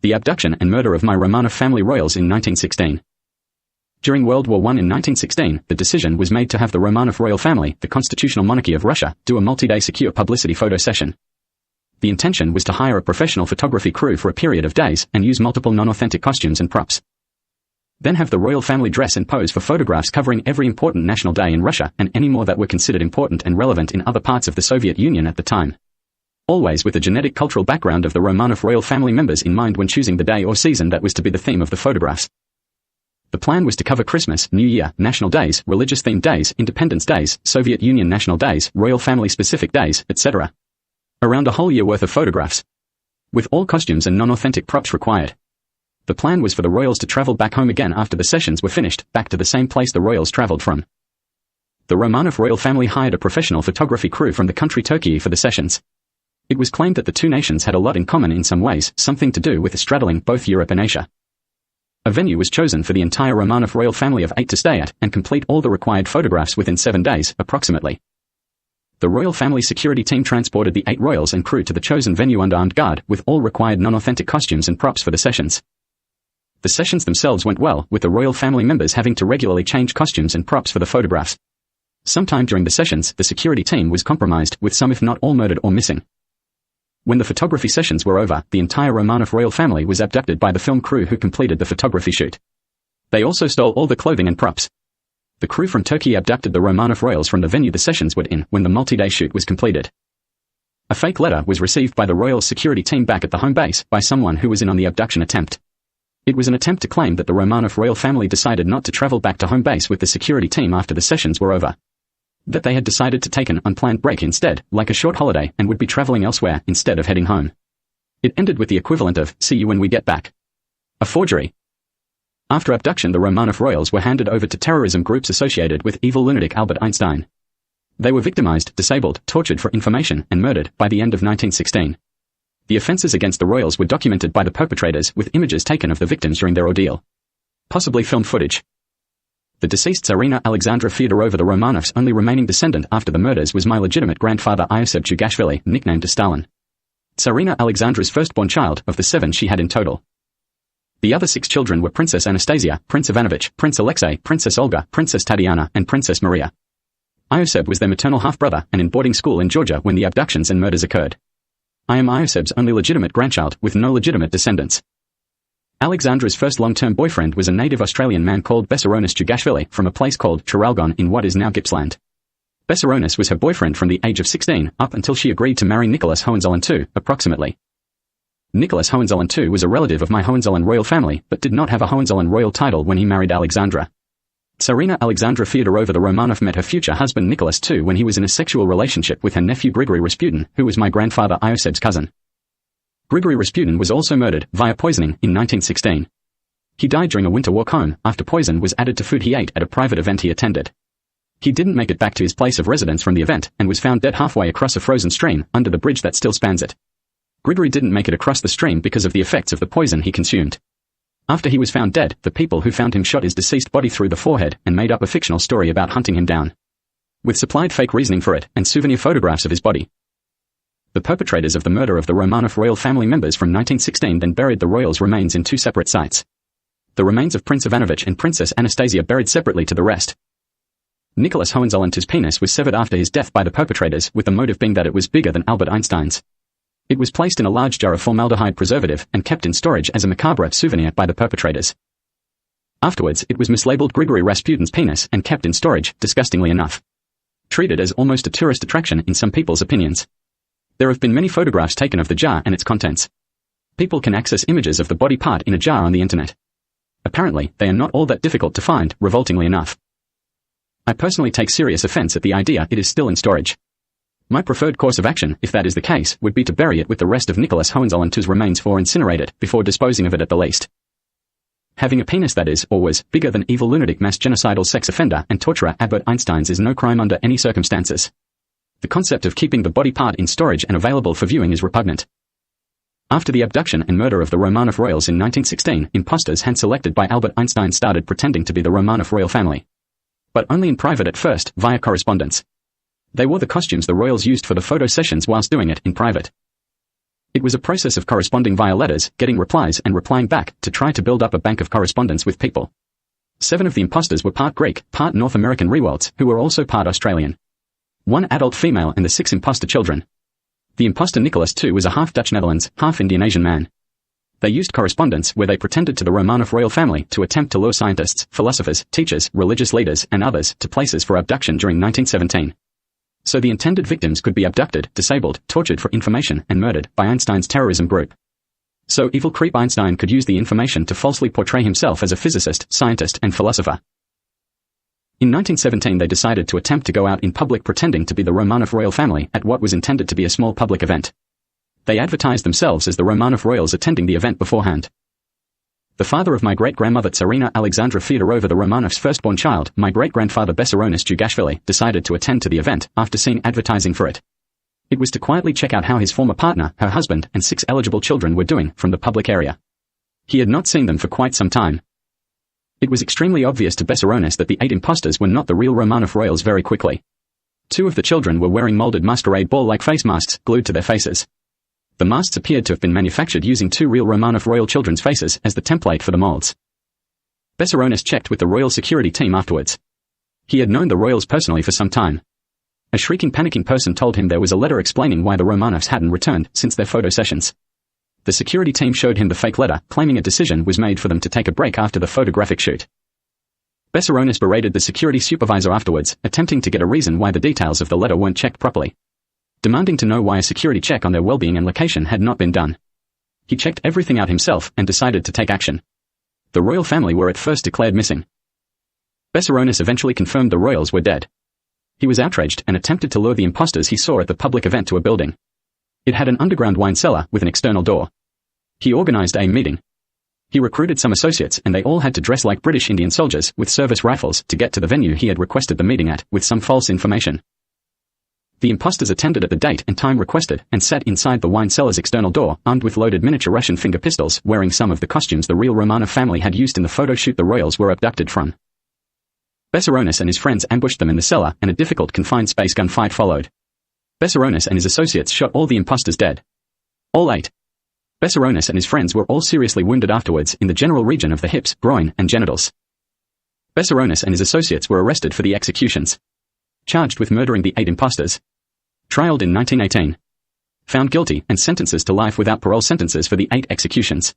The abduction and murder of my Romanov family royals in 1916. During World War I in 1916, the decision was made to have the Romanov royal family, the constitutional monarchy of Russia, do a multi-day secure publicity photo session. The intention was to hire a professional photography crew for a period of days and use multiple non-authentic costumes and props. Then have the royal family dress and pose for photographs covering every important national day in Russia and any more that were considered important and relevant in other parts of the Soviet Union at the time. Always with the genetic cultural background of the Romanov royal family members in mind when choosing the day or season that was to be the theme of the photographs. The plan was to cover Christmas, New Year, national days, religious-themed days, Independence Days, Soviet Union national days, royal family-specific days, etc. Around a whole year worth of photographs. With all costumes and non-authentic props required. The plan was for the royals to travel back home again after the sessions were finished, back to the same place the royals traveled from. The Romanov royal family hired a professional photography crew from the country Turkiye for the sessions. It was claimed that the two nations had a lot in common in some ways, something to do with straddling both Europe and Asia. A venue was chosen for the entire Romanov royal family of 8 to stay at and complete all the required photographs within 7 days, approximately. The royal family security team transported the 8 royals and crew to the chosen venue under armed guard, with all required non-authentic costumes and props for the sessions. The sessions themselves went well, with the royal family members having to regularly change costumes and props for the photographs. Sometime during the sessions, the security team was compromised, with some if not all murdered or missing. When the photography sessions were over, the entire Romanov royal family was abducted by the film crew who completed the photography shoot. They also stole all the clothing and props. The crew from Turkey abducted the Romanov royals from the venue the sessions were in when the multi-day shoot was completed. A fake letter was received by the royal security team back at the home base by someone who was in on the abduction attempt. It was an attempt to claim that the Romanov royal family decided not to travel back to home base with the security team after the sessions were over. That they had decided to take an unplanned break instead, like a short holiday, and would be traveling elsewhere instead of heading home. It ended with the equivalent of, "See you when we get back." A forgery. After abduction, the Romanov royals were handed over to terrorism groups associated with evil lunatic Albert Einstein. They were victimized, disabled, tortured for information, and murdered by the end of 1916. The offenses against the royals were documented by the perpetrators with images taken of the victims during their ordeal. Possibly film footage. The deceased Tsarina Alexandra Fyodorova, the Romanovs' only remaining descendant after the murders, was my legitimate grandfather Ioseb Chugashvili, nicknamed Stalin. Tsarina Alexandra's firstborn child, of the 7 she had in total. The other 6 children were Princess Anastasia, Prince Ivanovich, Prince Alexei, Princess Olga, Princess Tatiana, and Princess Maria. Ioseb was their maternal half-brother and in boarding school in Georgia when the abductions and murders occurred. I am Ioseb's only legitimate grandchild, with no legitimate descendants. Alexandra's first long-term boyfriend was a native Australian man called Bessaronis Chugashvili from a place called Traralgon in what is now Gippsland. Bessaronis was her boyfriend from the age of 16 up until she agreed to marry Nicholas Hohenzollern II, approximately. Nicholas Hohenzollern II was a relative of my Hohenzollern royal family but did not have a Hohenzollern royal title when he married Alexandra. Tsarina Alexandra Fyodorova the Romanov met her future husband Nicholas II when he was in a sexual relationship with her nephew Grigory Rasputin, who was my grandfather Ioseb's cousin. Grigory Rasputin was also murdered, via poisoning, in 1916. He died during a winter walk home, after poison was added to food he ate at a private event he attended. He didn't make it back to his place of residence from the event, and was found dead halfway across a frozen stream, under the bridge that still spans it. Grigory didn't make it across the stream because of the effects of the poison he consumed. After he was found dead, the people who found him shot his deceased body through the forehead, and made up a fictional story about hunting him down. With supplied fake reasoning for it, and souvenir photographs of his body. The perpetrators of the murder of the Romanov royal family members from 1916 then buried the royals' remains in 2 separate sites. The remains of Prince Ivanovich and Princess Anastasia buried separately to the rest. Nicholas Hohenzollern II's penis was severed after his death by the perpetrators, with the motive being that it was bigger than Albert Einstein's. It was placed in a large jar of formaldehyde preservative and kept in storage as a macabre souvenir by the perpetrators. Afterwards, it was mislabeled Grigory Rasputin's penis and kept in storage, disgustingly enough. Treated as almost a tourist attraction in some people's opinions. There have been many photographs taken of the jar and its contents. People can access images of the body part in a jar on the internet. Apparently, they are not all that difficult to find, revoltingly enough. I personally take serious offense at the idea it is still in storage. My preferred course of action, if that is the case, would be to bury it with the rest of Nicholas Hohenzollern II's remains or incinerate it, before disposing of it at the least. Having a penis that is, or was, bigger than evil lunatic mass genocidal sex offender and torturer Albert Einstein's is no crime under any circumstances. The concept of keeping the body part in storage and available for viewing is repugnant. After the abduction and murder of the Romanov royals in 1916, imposters hand-selected by Albert Einstein started pretending to be the Romanov royal family. But only in private at first, via correspondence. They wore the costumes the royals used for the photo sessions whilst doing it in private. It was a process of corresponding via letters, getting replies and replying back to try to build up a bank of correspondence with people. 7 of the imposters were part Greek, part North American Rewalds, who were also part Australian. 1 adult female and the 6 imposter children. The imposter Nicholas II was a half Dutch Netherlands, half Indian Asian man. They used correspondence where they pretended to the Romanov royal family to attempt to lure scientists, philosophers, teachers, religious leaders, and others to places for abduction during 1917. So the intended victims could be abducted, disabled, tortured for information, and murdered by Einstein's terrorism group. So evil creep Einstein could use the information to falsely portray himself as a physicist, scientist, and philosopher. In 1917 they decided to attempt to go out in public pretending to be the Romanov royal family at what was intended to be a small public event. They advertised themselves as the Romanov royals attending the event beforehand. The father of my great-grandmother Tsarina Alexandra Fyodorova the Romanov's firstborn child, my great-grandfather Bessarionis Jugashvili, decided to attend to the event after seeing advertising for it. It was to quietly check out how his former partner, her husband, and 6 eligible children were doing from the public area. He had not seen them for quite some time. It was extremely obvious to Bessarionis that the 8 imposters were not the real Romanov royals very quickly. 2 of the children were wearing molded masquerade ball-like face masks glued to their faces. The masks appeared to have been manufactured using 2 real Romanov royal children's faces as the template for the molds. Bessarionis checked with the royal security team afterwards. He had known the royals personally for some time. A shrieking, panicking person told him there was a letter explaining why the Romanovs hadn't returned since their photo sessions. The security team showed him the fake letter, claiming a decision was made for them to take a break after the photographic shoot. Bessarionis berated the security supervisor afterwards, attempting to get a reason why the details of the letter weren't checked properly. Demanding to know why a security check on their well-being and location had not been done. He checked everything out himself and decided to take action. The royal family were at first declared missing. Bessarionis eventually confirmed the royals were dead. He was outraged and attempted to lure the imposters he saw at the public event to a building. It had an underground wine cellar with an external door. He organized a meeting. He recruited some associates and they all had to dress like British Indian soldiers with service rifles to get to the venue he had requested the meeting at with some false information. The imposters attended at the date and time requested and sat inside the wine cellar's external door, armed with loaded miniature Russian finger pistols, wearing some of the costumes the real Romanov family had used in the photo shoot the royals were abducted from. Bessarionis and his friends ambushed them in the cellar and a difficult confined space gunfight followed. Bessarionis and his associates shot all the imposters dead. All 8. Bessarionis and his friends were all seriously wounded afterwards in the general region of the hips, groin, and genitals. Bessarionis and his associates were arrested for the executions. Charged with murdering the 8 imposters. Trialed in 1918. Found guilty and sentences to life without parole sentences for the 8 executions.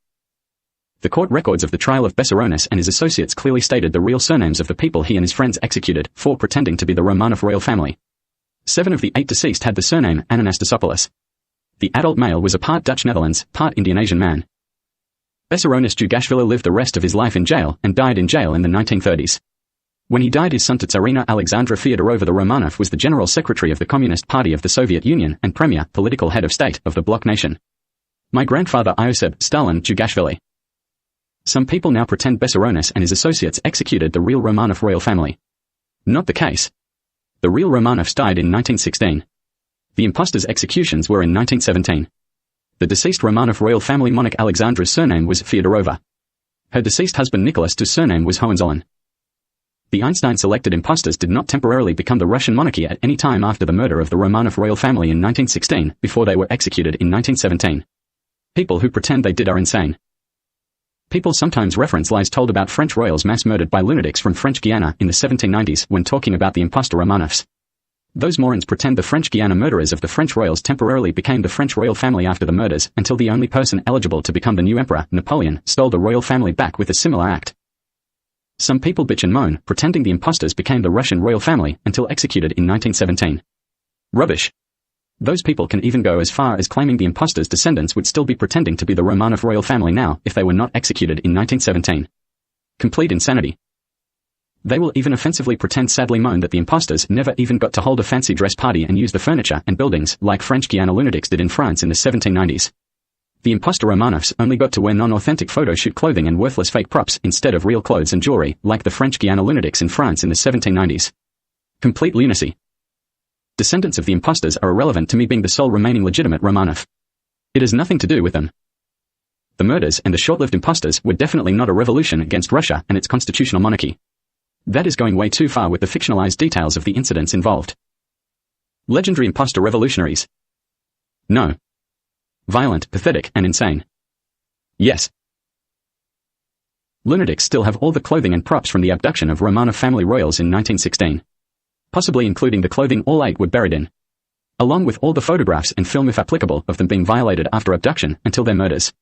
The court records of the trial of Bessarionis and his associates clearly stated the real surnames of the people he and his friends executed for pretending to be the Romanov royal family. 7 of the 8 deceased had the surname Anastasopoulos. The adult male was a part Dutch Netherlands, part Indian Asian man. Bessarionis Jugashvili lived the rest of his life in jail and died in jail in the 1930s. When he died, his son Tsarina Alexandra Fyodorova the Romanov was the General Secretary of the Communist Party of the Soviet Union and Premier, political head of state, of the bloc nation. My grandfather Ioseb Stalin Jugashvili. Some people now pretend Bessarionis and his associates executed the real Romanov royal family. Not the case. The real Romanovs died in 1916. The imposters' executions were in 1917. The deceased Romanov royal family monarch Alexandra's surname was Fyodorova. Her deceased husband Nicholas II's surname was Hohenzollern. The Einstein-selected imposters did not temporarily become the Russian monarchy at any time after the murder of the Romanov royal family in 1916, before they were executed in 1917. People who pretend they did are insane. People sometimes reference lies told about French royals mass murdered by lunatics from French Guiana in the 1790s when talking about the impostor Romanovs. Those morons pretend the French Guiana murderers of the French royals temporarily became the French royal family after the murders, until the only person eligible to become the new emperor, Napoleon, stole the royal family back with a similar act. Some people bitch and moan, pretending the imposters became the Russian royal family until executed in 1917. Rubbish. Those people can even go as far as claiming the imposters' descendants would still be pretending to be the Romanov royal family now if they were not executed in 1917. Complete insanity. They will even offensively pretend sadly moan that the imposters never even got to hold a fancy dress party and use the furniture and buildings like French Guiana lunatics did in France in the 1790s. The imposter Romanovs only got to wear non-authentic photo shoot clothing and worthless fake props instead of real clothes and jewelry, like the French Guiana lunatics in France in the 1790s. Complete lunacy. Descendants of the imposters are irrelevant to me being the sole remaining legitimate Romanov. It has nothing to do with them. The murders and the short-lived imposters were definitely not a revolution against Russia and its constitutional monarchy. That is going way too far with the fictionalized details of the incidents involved. Legendary imposter revolutionaries. No. violent, pathetic, and insane. Yes. Lunatics still have all the clothing and props from the abduction of Romanov Family Royals in 1916. Possibly including the clothing all 8 were buried in. Along with all the photographs and film if applicable of them being violated after abduction until their murders.